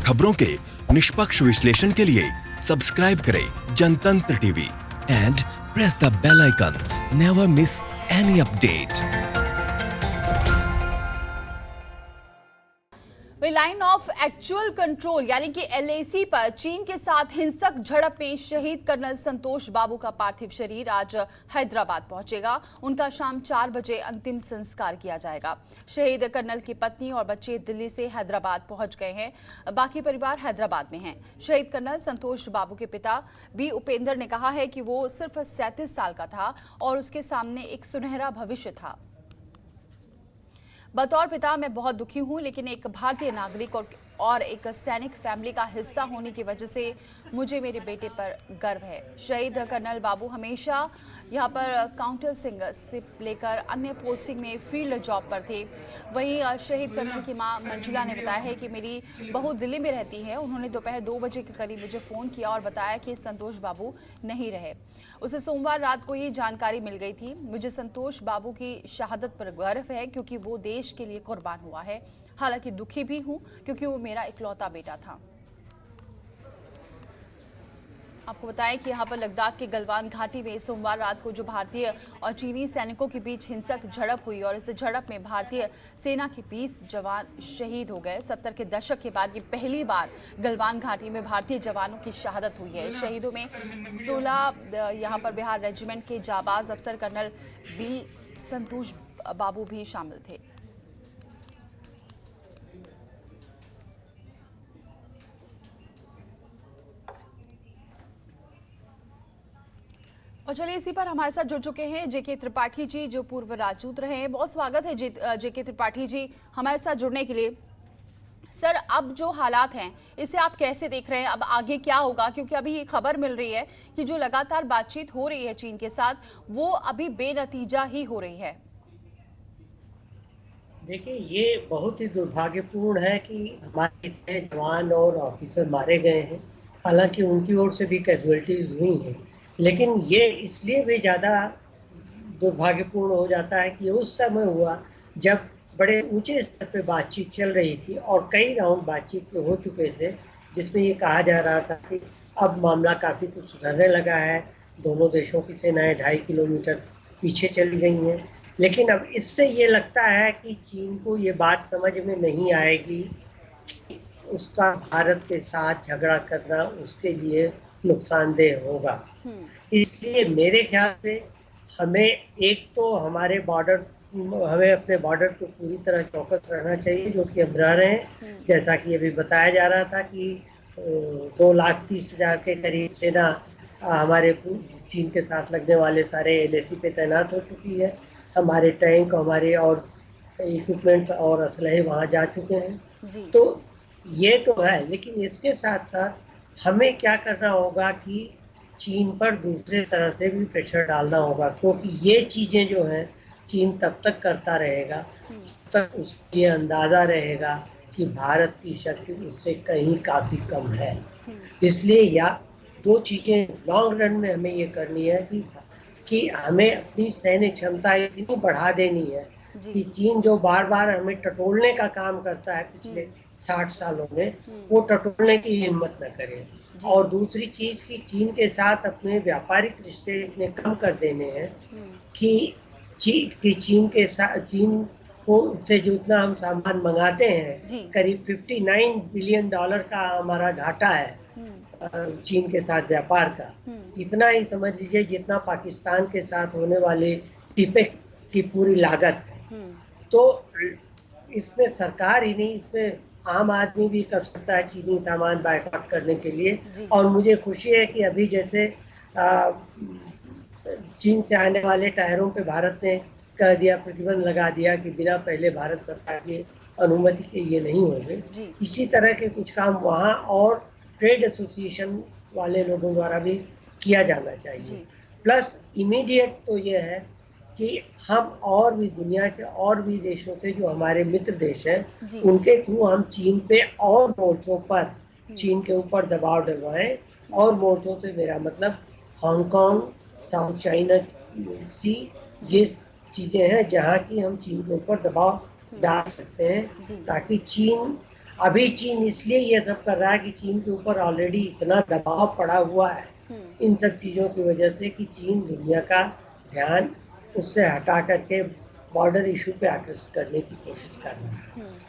खबरों के निष्पक्ष विश्लेषण के लिए सब्सक्राइब करें Jantantra TV and press the bell icon. Never miss any update. Line of actual control यानी कि LAC पर चीन के साथ हिंसक झड़प में शहीद कर्नल संतोष बाबू का पार्थिव शरीर आज हैदराबाद पहुंचेगा। उनका शाम 4 बजे अंतिम संस्कार किया जाएगा। शहीद कर्नल की पत्नी और बच्चे दिल्ली से हैदराबाद पहुंच गए हैं। बाकी परिवार हैदराबाद में है। शहीद कर्नल संतोष बाबू के पिता B उपेंद्र ने कहा है कि वो सिर्फ 37 साल का था और उसके सामने एक सुनहरा भविष्य था। बतौर पिता मैं बहुत दुखी हूं, लेकिन एक भारतीय नागरिक और एक सैनिक फैमिली का हिस्सा होने की वजह से मुझे मेरे बेटे पर गर्व है। शहीद कर्नल बाबू हमेशा यहां पर काउंटर सिंगर से लेकर अन्य पोस्टिंग में फील्ड जॉब पर थे। वहीं शहीद कर्नल की मां मंजुला ने बताया है कि मेरी बहू दिल्ली में रहती है। उन्होंने दोपहर 2 बजे के करीब मुझे फ़ोन किया और बताया कि संतोष बाबू नहीं रहे। उसे सोमवार रात को ही जानकारी मिल गई थी। मुझे संतोष बाबू की शहादत पर गर्व है क्योंकि वो देश के लिए कुर्बान हुआ है। हालांकि दुखी भी हूं क्योंकि वो मेरा इकलौता बेटा था। आपको बताएं कि यहां पर लद्दाख के गलवान घाटी में सोमवार रात को जो भारतीय और चीनी सैनिकों के बीच हिंसक झड़प हुई और इस झड़प में भारतीय सेना के 20 जवान शहीद हो गए। 70 के दशक के बाद ये पहली बार गलवान घाटी में भारतीय जवानों की शहादत हुई है। शहीदों में 16 यहां पर बिहार रेजिमेंट के जाबाज अफसर कर्नल B संतोष बाबू भी शामिल थे। और चलिए इसी पर हमारे साथ जुड़ चुके हैं JK त्रिपाठी जी, जो पूर्व राजदूत रहे हैं। बहुत स्वागत है JK त्रिपाठी जी हमारे साथ जुड़ने के लिए। सर, अब जो हालात हैं इसे आप कैसे देख रहे हैं? अब आगे क्या होगा? क्योंकि अभी ये खबर मिल रही है कि जो लगातार बातचीत हो रही है चीन के साथ, वो अभी बेनतीजा ही हो रही है। देखिए, ये बहुत ही दुर्भाग्यपूर्ण है कि हमारे इतने जवान और ऑफिसर मारे गए हैं। हालांकि उनकी ओर से भी कैजुअलिटीज हुई हैं, लेकिन ये इसलिए भी ज़्यादा दुर्भाग्यपूर्ण हो जाता है कि उस समय हुआ जब बड़े ऊंचे स्तर पे बातचीत चल रही थी और कई राउंड बातचीत के हो चुके थे, जिसमें ये कहा जा रहा था कि अब मामला काफ़ी कुछ सुधरने लगा है। दोनों देशों की सेनाएं 2.5 किलोमीटर पीछे चली गई हैं। लेकिन अब इससे ये लगता है कि चीन को ये बात समझ में नहीं आएगी कि उसका भारत के साथ झगड़ा करना उसके लिए नुकसानदेह होगा। इसलिए मेरे ख्याल से हमें एक तो हमें अपने बॉर्डर पर पूरी तरह चौकस रहना चाहिए, जो कि अब रह रहे हैं। जैसा कि अभी बताया जा रहा था कि 2,30,000 के करीब सेना हमारे चीन के साथ लगने वाले सारे LAC पे तैनात हो चुकी है। हमारे टैंक, हमारे और इक्विपमेंट्स और असलहे वहाँ जा चुके हैं। तो ये तो है, लेकिन इसके साथ साथ हमें क्या करना होगा कि चीन पर दूसरे तरह से भी प्रेशर डालना होगा, क्योंकि ये चीज़ें जो हैं चीन तब तक करता रहेगा जब तक उसको ये अंदाज़ा रहेगा कि भारत की शक्ति उससे कहीं काफ़ी कम है। इसलिए या दो चीज़ें लॉन्ग रन में हमें ये करनी है कि हमें अपनी सैन्य क्षमता इतनी बढ़ा देनी है कि चीन जो बार बार हमें टटोलने का काम करता है पिछले 60 सालों में, वो टटोलने की हिम्मत न करे। और दूसरी चीज़ कि चीन के साथ अपने व्यापारिक रिश्ते इतने कम कर देने हैं कि चीन को से जितना हम सामान मंगाते हैं, करीब $59 बिलियन का हमारा घाटा है चीन के साथ व्यापार का। इतना ही समझ लीजिए जितना पाकिस्तान के साथ होने वाले सीपेक की पूरी लागत है। तो इसमें सरकार ही नहीं, इसमें आम आदमी भी कर सकता है चीनी सामान बायकॉट करने के लिए। और मुझे खुशी है कि अभी जैसे चीन से आने वाले टायरों पे भारत ने कह दिया, प्रतिबंध लगा दिया कि बिना पहले भारत सरकार की अनुमति के ये नहीं होंगे। इसी तरह के कुछ काम वहाँ और ट्रेड एसोसिएशन वाले लोगों द्वारा भी किया जाना चाहिए। प्लस इमीडिएट तो ये है कि हम और भी दुनिया के और भी देशों से जो हमारे मित्र देश हैं, उनके थ्रू हम चीन पे और मोर्चों पर चीन के ऊपर दबाव डलवाएं। और मोर्चों से मेरा मतलब हांगकांग, साउथ चाइना सी, ये चीज़ें हैं जहाँ की हम चीन के ऊपर दबाव डाल सकते हैं, ताकि चीन अभी चीन इसलिए ये सब कर रहा है कि चीन के ऊपर ऑलरेडी इतना दबाव पड़ा हुआ है इन सब चीज़ों की वजह से कि चीन दुनिया का ध्यान उससे हटा करके बॉर्डर इशू पे आकर्षित करने की कोशिश कर रहा है।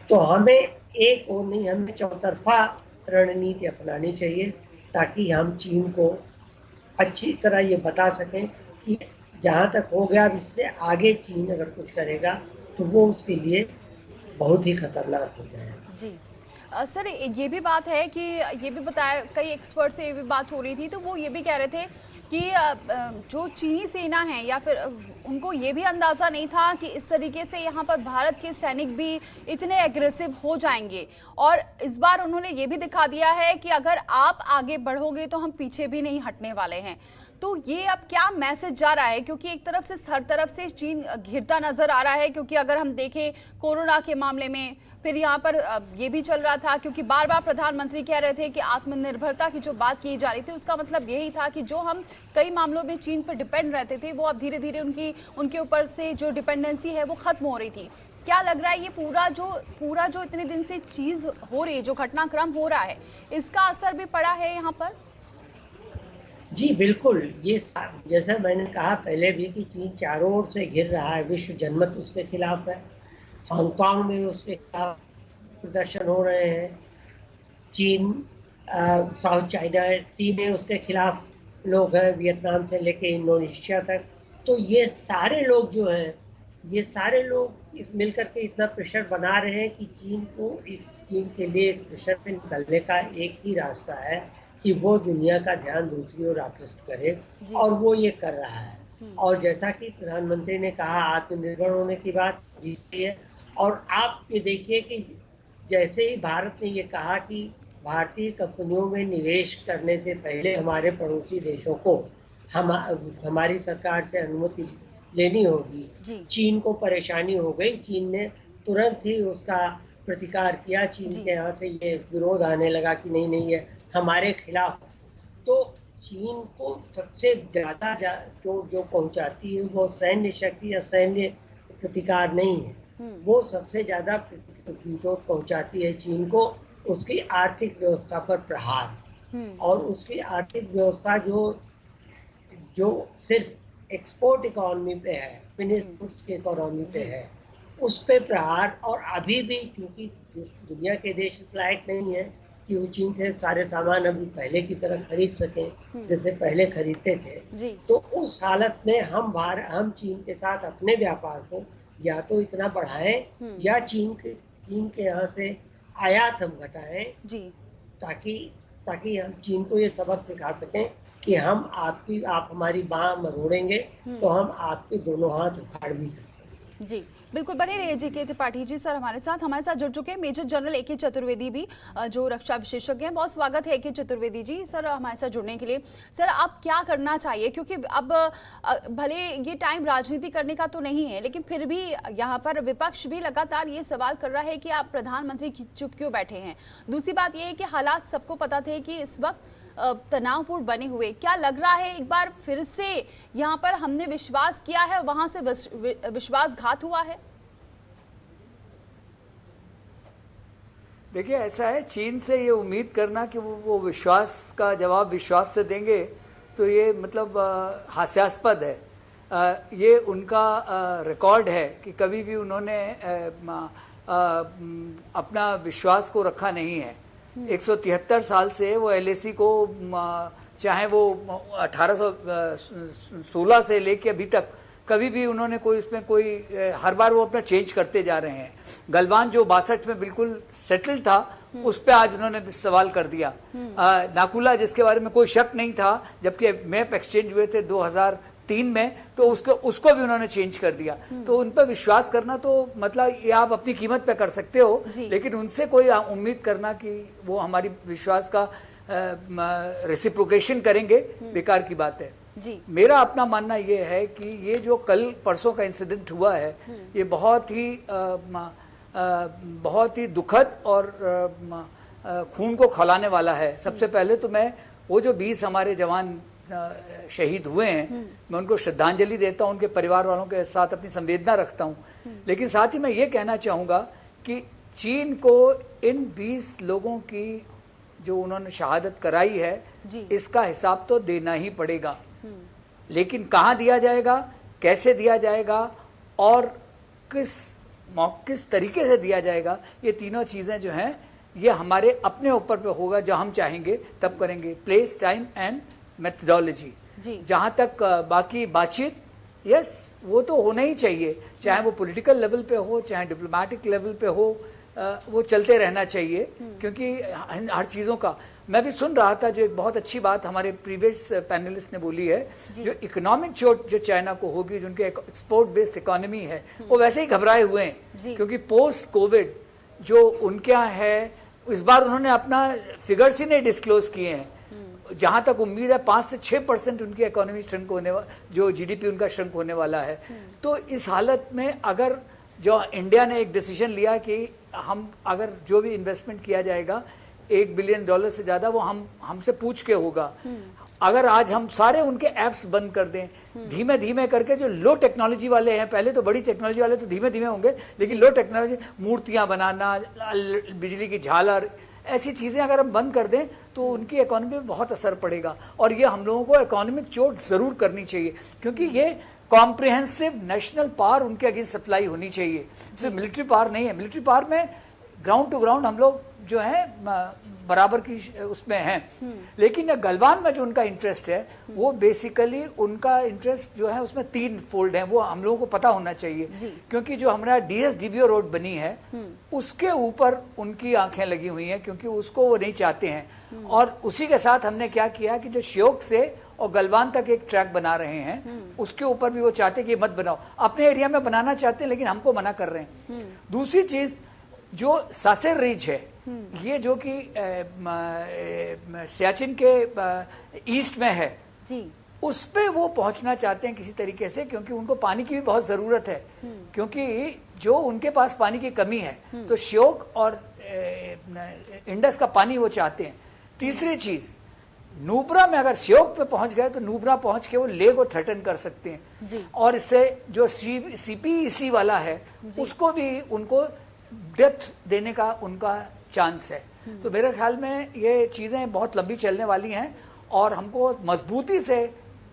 तो हमें एक और नहीं, हमें चौतरफा रणनीति अपनानी चाहिए ताकि हम चीन को अच्छी तरह ये बता सकें कि जहाँ तक हो गया, अब इससे आगे चीन अगर कुछ करेगा तो वो उसके लिए बहुत ही खतरनाक हो जाएगा। जी सर, ये भी बात है कि ये भी बताया, कई एक्सपर्ट से ये भी बात हो रही थी, तो वो ये भी कह रहे थे कि जो चीनी सेना है या फिर उनको ये भी अंदाज़ा नहीं था कि इस तरीके से यहाँ पर भारत के सैनिक भी इतने एग्रेसिव हो जाएंगे। और इस बार उन्होंने ये भी दिखा दिया है कि अगर आप आगे बढ़ोगे तो हम पीछे भी नहीं हटने वाले हैं। तो ये अब क्या मैसेज जा रहा है, क्योंकि एक तरफ से हर तरफ से चीन घिरता नजर आ रहा है, क्योंकि अगर हम देखें कोरोना के मामले में, फिर यहाँ पर ये भी चल रहा था क्योंकि बार बार प्रधानमंत्री कह रहे थे कि आत्मनिर्भरता की जो बात की जा रही थी उसका मतलब यही था कि जो हम कई मामलों में चीन पर डिपेंड रहते थे वो अब धीरे धीरे उनके ऊपर से जो डिपेंडेंसी है वो खत्म हो रही थी। क्या लग रहा है ये पूरा जो इतने दिन से चीज हो रही है, जो घटनाक्रम हो रहा है, इसका असर भी पड़ा है यहाँ पर? जी बिल्कुल, ये जैसा मैंने कहा पहले भी कि चीन चारों ओर से घिर रहा है, विश्व जनमत उसके खिलाफ है, हांगकांग में उसके खिलाफ प्रदर्शन हो रहे हैं, चीन साउथ चाइना सी में उसके खिलाफ लोग हैं, वियतनाम से लेके इंडोनेशिया तक। तो ये सारे लोग जो हैं, ये सारे लोग मिलकर के इतना प्रेशर बना रहे हैं कि चीन के लिए इस प्रेशर से निकलने का एक ही रास्ता है कि वो दुनिया का ध्यान दूसरी ओर आकृष्ट करे, और वो ये कर रहा है। और जैसा कि प्रधानमंत्री ने कहा, आत्मनिर्भर होने की बात इसलिए है। और आप ये देखिए कि जैसे ही भारत ने ये कहा कि भारतीय कंपनियों में निवेश करने से पहले हमारे पड़ोसी देशों को हमारी सरकार से अनुमति लेनी होगी, चीन को परेशानी हो गई। चीन ने तुरंत ही उसका प्रतिकार किया। चीन के यहाँ से ये विरोध आने लगा कि नहीं नहीं, ये हमारे खिलाफ है। तो चीन को सबसे ज़्यादा जो पहुंचाती है वो सैन्य शक्ति या सैन्य प्रतिकार नहीं है, वो सबसे ज़्यादा जो पहुंचाती है चीन को उसकी आर्थिक व्यवस्था पर प्रहार। और उसकी आर्थिक व्यवस्था जो सिर्फ एक्सपोर्ट इकोनॉमी पे है, फिनिश गुड्स के इकोनॉमी पे है, उस पे प्रहार। और अभी भी क्योंकि दुनिया के देश इस लायक नहीं है कि वो चीन से सारे सामान अभी पहले की तरह खरीद सकें जैसे पहले खरीदते थे, तो उस हालत में हम चीन के साथ अपने व्यापार को या तो इतना बढ़ाएं या चीन के यहाँ से आयात हम घटाएं, ताकि हम चीन को ये सबक सिखा सकें कि आप हमारी बाह मरोड़ेंगे तो हम आपके दोनों हाथ उखाड़ भी सकते हैं। जी बिल्कुल, बने रहिए जे.के. त्रिपाठी जी सर हमारे साथ जुड़ चुके हैं मेजर जनरल ए.के. चतुर्वेदी भी, जो रक्षा विशेषज्ञ हैं। बहुत स्वागत है ए.के. चतुर्वेदी जी सर हमारे साथ जुड़ने के लिए। सर अब क्या करना चाहिए, क्योंकि अब भले ये टाइम राजनीति करने का तो नहीं है, लेकिन फिर भी यहाँ पर विपक्ष भी लगातार ये सवाल कर रहा है कि आप प्रधानमंत्री चुप क्यों बैठे हैं। दूसरी बात ये है कि हालात सबको पता थे कि इस वक्त तनावपूर्ण बने हुए। क्या लग रहा है एक बार फिर से यहाँ पर हमने विश्वास किया है, वहां से विश्वासघात हुआ है? देखिए ऐसा है, चीन से ये उम्मीद करना कि वो विश्वास का जवाब विश्वास से देंगे तो ये मतलब हास्यास्पद है। ये उनका रिकॉर्ड है कि कभी भी उन्होंने अपना विश्वास को रखा नहीं है। 173 साल से वो एलएसी को, चाहे वो 1816 से लेके अभी तक कभी भी उन्होंने हर बार वो अपना चेंज करते जा रहे हैं। गलवान जो 62 में बिल्कुल सेटल था, उस पे आज उन्होंने सवाल कर दिया। नाकुला जिसके बारे में कोई शक नहीं था, जबकि मैप एक्सचेंज हुए थे 2003 में, तो उसको भी उन्होंने चेंज कर दिया। तो उन पर विश्वास करना तो मतलब ये आप अपनी कीमत पे कर सकते हो, लेकिन उनसे कोई उम्मीद करना कि वो हमारी विश्वास का रेसिप्रोकेशन करेंगे, बेकार की बात है। मेरा अपना मानना ये है कि ये जो कल परसों का इंसिडेंट हुआ है, ये बहुत ही दुखद और खून को खौलाने वाला है। सबसे पहले तो मैं वो जो 20 हमारे जवान शहीद हुए हैं, मैं उनको श्रद्धांजलि देता हूं, उनके परिवार वालों के साथ अपनी संवेदना रखता हूं। लेकिन साथ ही मैं ये कहना चाहूँगा कि चीन को इन 20 लोगों की जो उन्होंने शहादत कराई है इसका हिसाब तो देना ही पड़ेगा। लेकिन कहाँ दिया जाएगा, कैसे दिया जाएगा और किस तरीके से दिया जाएगा, ये तीनों चीजें जो हैं ये हमारे अपने ऊपर पे होगा। जो हम चाहेंगे तब करेंगे। Place, time and methodology. जहाँ तक बाकी बातचीत, यस वो तो होना ही चाहिए, चाहे वो पॉलिटिकल लेवल पे हो चाहे डिप्लोमेटिक लेवल पे हो, वो चलते रहना चाहिए। क्योंकि हर चीज़ों का मैं भी सुन रहा था, जो एक बहुत अच्छी बात हमारे प्रीवियस पैनलिस्ट ने बोली है, जो इकोनॉमिक चोट जो चाइना को होगी, जो उनके एक्सपोर्ट बेस्ड इकोनॉमी है, वो वैसे ही घबराए हुए हैं। क्योंकि पोस्ट कोविड जो उनके यहाँ है, इस बार उन्होंने अपना फिगर्स ही नहीं डिस्क्लोज किए हैं। जहां तक उम्मीद है 5 से 6% उनकी इकोनॉमी श्रिंक होने जो जीडीपी उनका श्रिंक होने वाला है। तो इस हालत में अगर जो इंडिया ने एक डिसीजन लिया कि हम अगर जो भी इन्वेस्टमेंट किया जाएगा $1 बिलियन से ज्यादा, वो हमसे पूछ के होगा। अगर आज हम सारे उनके एप्स बंद कर दें, धीमे धीमे करके, जो लो टेक्नोलॉजी वाले हैं, पहले तो बड़ी टेक्नोलॉजी वाले तो धीमे धीमे होंगे, लेकिन लो टेक्नोलॉजी, मूर्तियां बनाना, बिजली की झालर, ऐसी चीजें अगर हम बंद कर दें तो उनकी इकोनॉमी में बहुत असर पड़ेगा। और ये हम लोगों को इकोनॉमिक चोट जरूर करनी चाहिए, क्योंकि ये कॉम्प्रिहेंसिव नेशनल पावर उनके अगेंस्ट सप्लाई होनी चाहिए, सिर्फ मिलिट्री पावर नहीं है। मिलिट्री पावर में ग्राउंड टू ग्राउंड हम लोग जो है बराबर की उसमें हैं। लेकिन गलवान में जो उनका इंटरेस्ट है, वो बेसिकली उनका इंटरेस्ट जो है उसमें 3 फोल्ड है, वो हम लोगों को पता होना चाहिए। क्योंकि जो हमारा DSDBO रोड बनी है, उसके ऊपर उनकी आंखें लगी हुई हैं, क्योंकि उसको वो नहीं चाहते हैं। और उसी के साथ हमने क्या किया कि जो श्योक से और गलवान तक एक ट्रैक बना रहे हैं, उसके ऊपर भी वो चाहते हैं कि मत बनाओ। अपने एरिया में बनाना चाहते हैं, लेकिन हमको मना कर रहे हैं। दूसरी चीज, जो सासेर रिज है, ये जो कि सियाचिन के ईस्ट में है, उस पे वो पहुंचना चाहते हैं किसी तरीके से, क्योंकि उनको पानी की भी बहुत जरूरत है। क्योंकि जो उनके पास पानी की कमी है, तो श्योक और इंडस का पानी वो चाहते हैं। तीसरी चीज, नुब्रा में अगर श्योक पे पहुंच गए तो नुब्रा पहुंच के वो ले को थ्रेटन कर सकते हैं, और इससे जो CPEC वाला है उसको भी उनको डेथ देने का उनका चांस है। तो मेरे ख्याल में ये चीजें बहुत लंबी चलने वाली हैं और हमको मजबूती से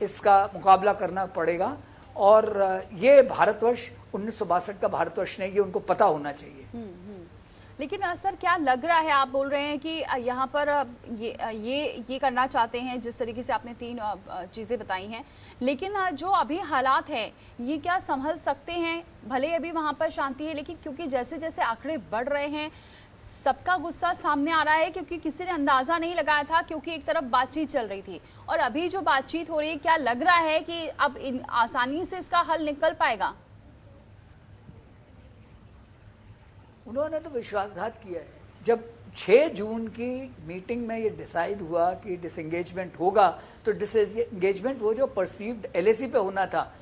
इसका मुकाबला करना पड़ेगा। और ये भारतवर्ष 1962 का भारतवर्ष नहीं, ये उनको पता होना चाहिए। लेकिन सर, क्या लग रहा है, आप बोल रहे हैं कि यहाँ पर ये करना चाहते हैं, जिस तरीके से आपने 3 चीज़ें बताई हैं, लेकिन जो अभी हालात हैं ये क्या संभल सकते हैं? भले अभी वहाँ पर शांति है, लेकिन क्योंकि जैसे जैसे आंकड़े बढ़ रहे हैं, सबका गुस्सा सामने आ रहा है, क्योंकि किसी ने अंदाज़ा नहीं लगाया था, क्योंकि एक तरफ बातचीत चल रही थी और अभी जो बातचीत हो रही है, क्या लग रहा है कि अब आसानी से इसका हल निकल पाएगा? उन्होंने तो विश्वासघात किया है। जब 6 जून की मीटिंग में ये डिसाइड हुआ कि डिसएंगेजमेंट होगा, तो डिसएंगेजमेंट वो जो परसीव्ड LAC पे होना था,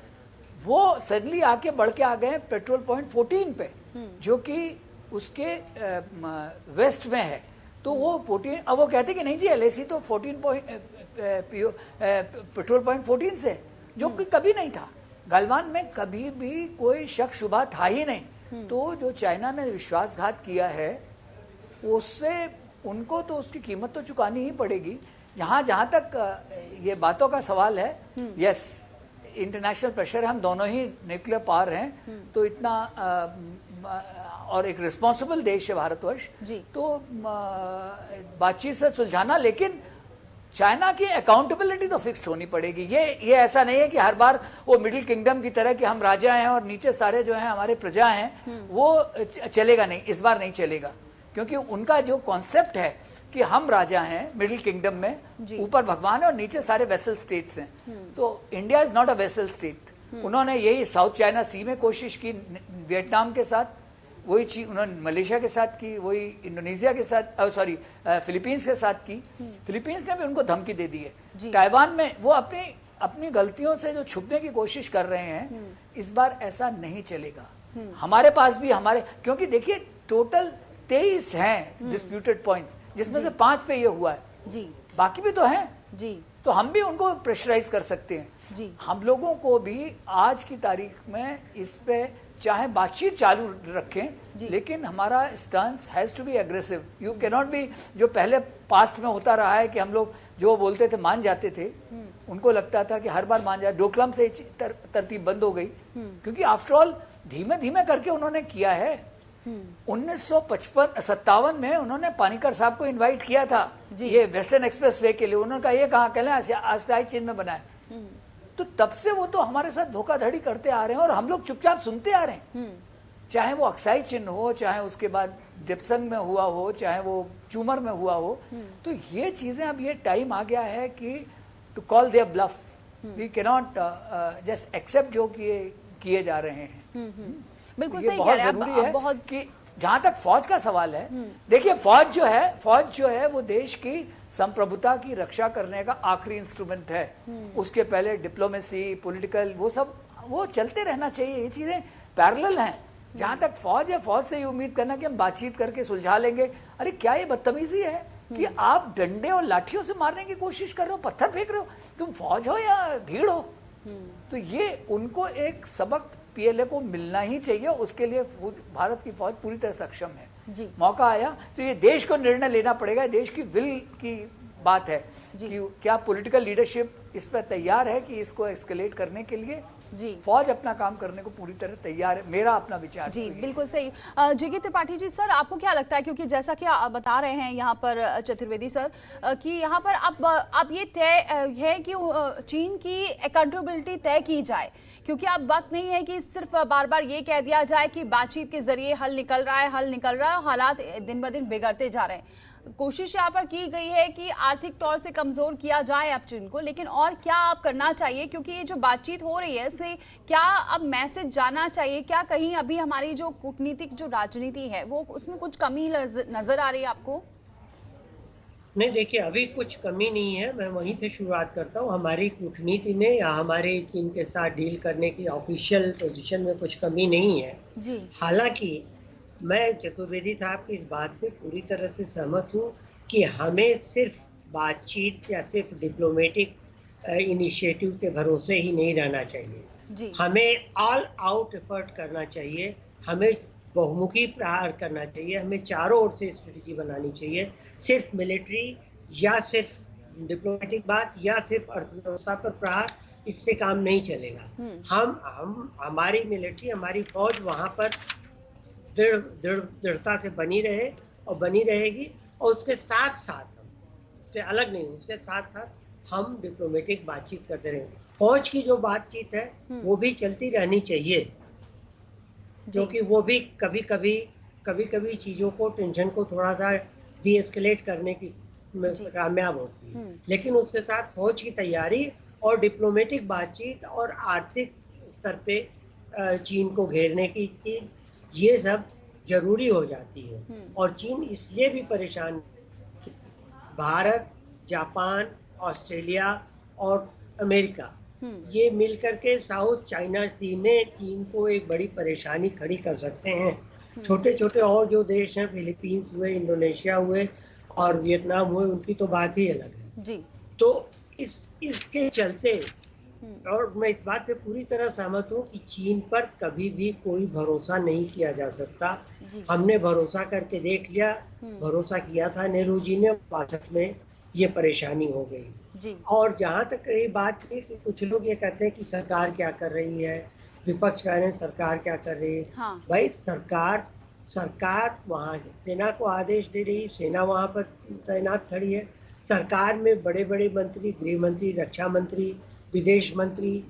वो सडनली आके बढ़ के आ गए पेट्रोल पॉइंट 14 पे, जो कि उसके वेस्ट में है। तो वो 14, अब वो कहते कि नहीं जी LAC तो 14 पेट्रोल पॉइंट 14 से, जो कि कभी नहीं था। गलवान में कभी भी कोई शक शुबा था ही नहीं। तो जो चाइना ने विश्वासघात किया है, उससे उनको तो उसकी कीमत तो चुकानी ही पड़ेगी। जहां तक ये बातों का सवाल है, यस, इंटरनेशनल प्रेशर है, हम दोनों ही न्यूक्लियर पावर हैं, तो इतना और एक रिस्पॉन्सिबल देश है भारतवर्ष, तो बातचीत से सुलझाना, लेकिन चाइना की अकाउंटेबिलिटी तो फिक्स्ड होनी पड़ेगी। ये ऐसा नहीं है कि हर बार वो मिडिल किंगडम की तरह कि हम राजा हैं और नीचे सारे जो हैं हमारे प्रजा हैं, वो चलेगा नहीं, इस बार नहीं चलेगा। क्योंकि उनका जो कॉन्सेप्ट है कि हम राजा हैं मिडिल किंगडम में, ऊपर भगवान है और नीचे सारे वेसल स्टेट्स हैं। तो India is not a vessel state. उन्होंने यही साउथ चाइना सी में कोशिश की, वियतनाम के साथ वही चीज उन्होंने मलेशिया के साथ की, वही इंडोनेशिया के साथ, फिलीपींस के साथ की। फिलीपींस ने भी उनको धमकी दे दी है। ताइवान में वो अपनी गलतियों से जो छुपने की कोशिश कर रहे हैं, इस बार ऐसा नहीं चलेगा। हमारे पास भी क्योंकि देखिए टोटल 23 हैं डिस्प्यूटेड पॉइंट्स, जिसमें से 5 पे ये हुआ है, बाकी भी तो हैं। तो हम भी उनको प्रेशराइज कर सकते हैं। हम लोगों को भी आज की तारीख में इस पे चाहे बातचीत चालू रखें, लेकिन हमारा stance has to be aggressive. You can not be, जो पहले पास्ट में होता रहा है कि हम लोग जो बोलते थे मान जाते थे, उनको लगता था कि हर बार मान जाए। डोकलाम से तरतीब बंद हो गई, क्योंकि आफ्टर ऑल धीमे धीमे करके उन्होंने किया है। 1957 में उन्होंने पानीकर साहब को इनवाइट किया था ये वेस्टर्न एक्सप्रेस वे के लिए। उन्होंने कहा ये कहाँ कहले अस्थायी चिन्ह में बनाए। तो तब से वो तो हमारे साथ धोखाधड़ी करते आ रहे हैं और हम लोग चुपचाप सुनते आ रहे हैं। चाहे वो अक्साई चिन्ह हो, चाहे उसके बाद दिपसंग में हुआ हो, चाहे वो चूमर में हुआ हो। तो ये चीजें, अब ये टाइम आ गया है कि to call their bluff. We can not just accept जो किए जा रहे हैं। बिल्कुल ये सही बहुत कह रहे हैं। जरूरी है बहुत कि जहां तक फौज का सवाल है, देखिए फौज जो है वो देश की संप्रभुता की रक्षा करने का आखिरी इंस्ट्रूमेंट है। उसके पहले डिप्लोमेसी, पॉलिटिकल, वो सब वो चलते रहना चाहिए। ये चीजें पैरेलल हैं। जहां तक फौज है, फौज से ये उम्मीद करना कि हम बातचीत करके सुलझा लेंगे, अरे क्या ये बदतमीजी है कि आप डंडे और लाठियों से मारने की कोशिश कर रहे हो, पत्थर फेंक रहे हो। तुम फौज हो या भीड़ हो? तो ये उनको एक सबक पीएलए को मिलना ही चाहिए। उसके लिए भारत की फौज पूरी तरह सक्षम है। मौका आया तो ये देश को निर्णय लेना पड़ेगा। देश की विल की बात है कि क्या पॉलिटिकल लीडरशिप इस पर तैयार है कि इसको एस्केलेट करने के लिए। फौज अपना काम करने को पूरी तरह तैयार है, मेरा अपना विचार। जी बिल्कुल सही। जेके त्रिपाठी जी, सर आपको क्या लगता है, क्योंकि जैसा कि आप बता रहे हैं यहाँ पर चतुर्वेदी सर कि यहाँ पर अब ये तय है कि चीन की अकाउंटेबिलिटी तय की जाए, क्योंकि अब वक्त नहीं है कि सिर्फ बार बार ये कह दिया जाए कि बातचीत के जरिए हल निकल रहा है। हालात दिन ब दिन बिगड़ते जा रहे हैं। कोशिश यहाँ पर की गई है कि आर्थिक तौर से कमजोर किया जाए अब चीन को, लेकिन और क्या आप करना चाहिए? क्योंकि ये जो बातचीत हो रही है इससे क्या अब मैसेज जाना चाहिए? क्या कहीं अभी हमारी जो कूटनीतिक जो राजनीति है वो उसमें कुछ कमी नजर आ रही है आपको? नहीं, देखिए अभी कुछ कमी नहीं है। मैं वहीं से शुरुआत करता हूँ। हमारी कूटनीति में या हमारे चीन के साथ डील करने की ऑफिशियल पोजीशन में कुछ कमी नहीं है जी। हालांकि मैं चतुर्वेदी साहब की इस बात से पूरी तरह से सहमत हूँ कि हमें सिर्फ बातचीत या सिर्फ डिप्लोमेटिक इनिशिएटिव के भरोसे ही नहीं रहना चाहिए। हमें ऑल आउट एफर्ट करना चाहिए। हमें बहुमुखी प्रहार करना चाहिए। हमें चारों ओर से स्ट्रेटजी बनानी चाहिए। सिर्फ मिलिट्री या सिर्फ डिप्लोमेटिक बात या सिर्फ अर्थव्यवस्था पर प्रहार, इससे काम नहीं चलेगा। हम हमारी मिलिट्री, हमारी फौज वहाँ पर दृढ़ता से बनी रहे और बनी रहेगी। और उसके साथ साथ हम, उसके अलग नहीं, उसके साथ साथ हम डिप्लोमेटिक बातचीत करते रहेंगे। फौज की जो बातचीत है वो भी चलती रहनी चाहिए, क्योंकि वो भी कभी कभी चीज़ों को, टेंशन को थोड़ा सा डी एस्केलेट करने की में कामयाब होती है। लेकिन उसके साथ फौज की तैयारी और डिप्लोमेटिक बातचीत और आर्थिक स्तर पे चीन को घेरने की ये सब जरूरी हो जाती है। और चीन इसलिए भी परेशान, भारत, जापान, ऑस्ट्रेलिया और अमेरिका ये मिलकर के साउथ चाइना सी ने चीन को एक बड़ी परेशानी खड़ी कर सकते हैं। छोटे छोटे और जो देश हैं, फिलीपींस हुए, इंडोनेशिया हुए और वियतनाम हुए, उनकी तो बात ही अलग है जी। तो इसके चलते, और मैं इस बात से पूरी तरह सहमत हूँ कि चीन पर कभी भी कोई भरोसा नहीं किया जा सकता। हमने भरोसा करके देख लिया, भरोसा किया था नेहरू जी ने, 62 में ये परेशानी हो गई जी। और जहाँ तक रही बात की कि कुछ लोग ये कहते हैं कि सरकार क्या कर रही है, विपक्ष कह रहे हैं सरकार क्या कर रही है। हाँ। भाई सरकार वहाँ सेना को आदेश दे रही, सेना वहाँ पर तैनात खड़ी है। सरकार में बड़े बड़े मंत्री, गृह मंत्री, रक्षा मंत्री, विदेश मंत्री,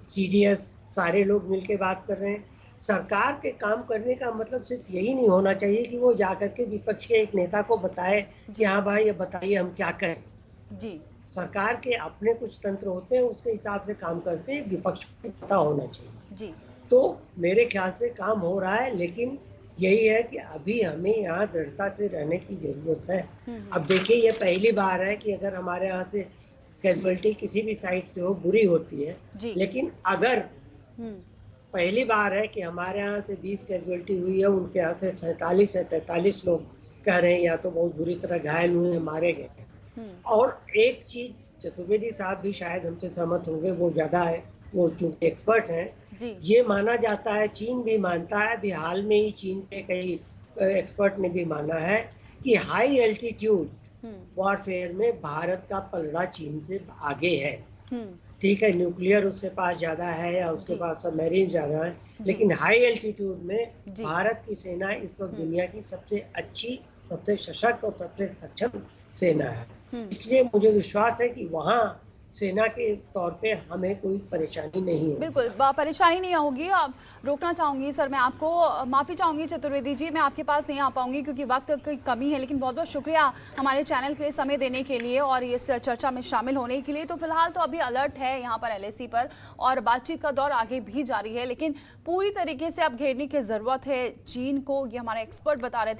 सीडीएस, सारे लोग मिलकर बात कर रहे हैं। सरकार के काम करने का मतलब सिर्फ यही नहीं होना चाहिए कि वो जाकर के विपक्ष के एक नेता को बताए कि हाँ भाई ये बताइए हम क्या करें जी। सरकार के अपने कुछ तंत्र होते हैं, उसके हिसाब से काम करते हैं, विपक्ष को पता होना चाहिए जी। तो मेरे ख्याल से काम हो रहा है, लेकिन यही है कि अभी हमें यहाँ दृढ़ता से रहने की जरूरत है। अब देखिए, ये पहली बार है कि अगर हमारे यहाँ से कैजुअलिटी किसी भी साइड से हो, बुरी होती है, लेकिन अगर पहली बार है कि हमारे यहाँ से 20 कैजुअलिटी हुई है, उनके यहाँ से 47 या 43 लोग कह रहे हैं या तो बहुत बुरी तरह घायल हुए, मारे गए। और एक चीज चतुर्वेदी साहब भी शायद हमसे सहमत होंगे, वो ज्यादा है वो चूंकि एक्सपर्ट हैं, जी। ये माना जाता है, चीन भी मानता है, अभी हाल में ही चीन के कई एक्सपर्ट ने भी माना है कि हाई एल्टीट्यूड वॉरफेयर में भारत का पलड़ा चीन से आगे है। ठीक है, न्यूक्लियर उसके पास ज़्यादा है या उसके जी। पास सबमरीन ज़्यादा है, लेकिन हाई एल्टीट्यूड में जी। भारत की सेना इस वक्त दुनिया की सबसे अच्छी, सबसे सशक्त और सबसे सक्षम सेना है। इसलिए मुझे विश्वास है कि वहाँ सेना के तौर पे हमें कोई परेशानी नहीं होगी। बिल्कुल परेशानी नहीं होगी। अब रोकना चाहूँगी सर, मैं आपको माफ़ी चाहूँगी चतुर्वेदी जी, मैं आपके पास नहीं आ पाऊँगी क्योंकि वक्त की कमी है, लेकिन बहुत बहुत शुक्रिया हमारे चैनल के लिए समय देने के लिए और इस चर्चा में शामिल होने के लिए। तो फिलहाल तो अभी अलर्ट है यहाँ पर LAC पर और बातचीत का दौर आगे भी जारी है, लेकिन पूरी तरीके से अब घेरने की ज़रूरत है चीन को, ये हमारे एक्सपर्ट बता रहे थे।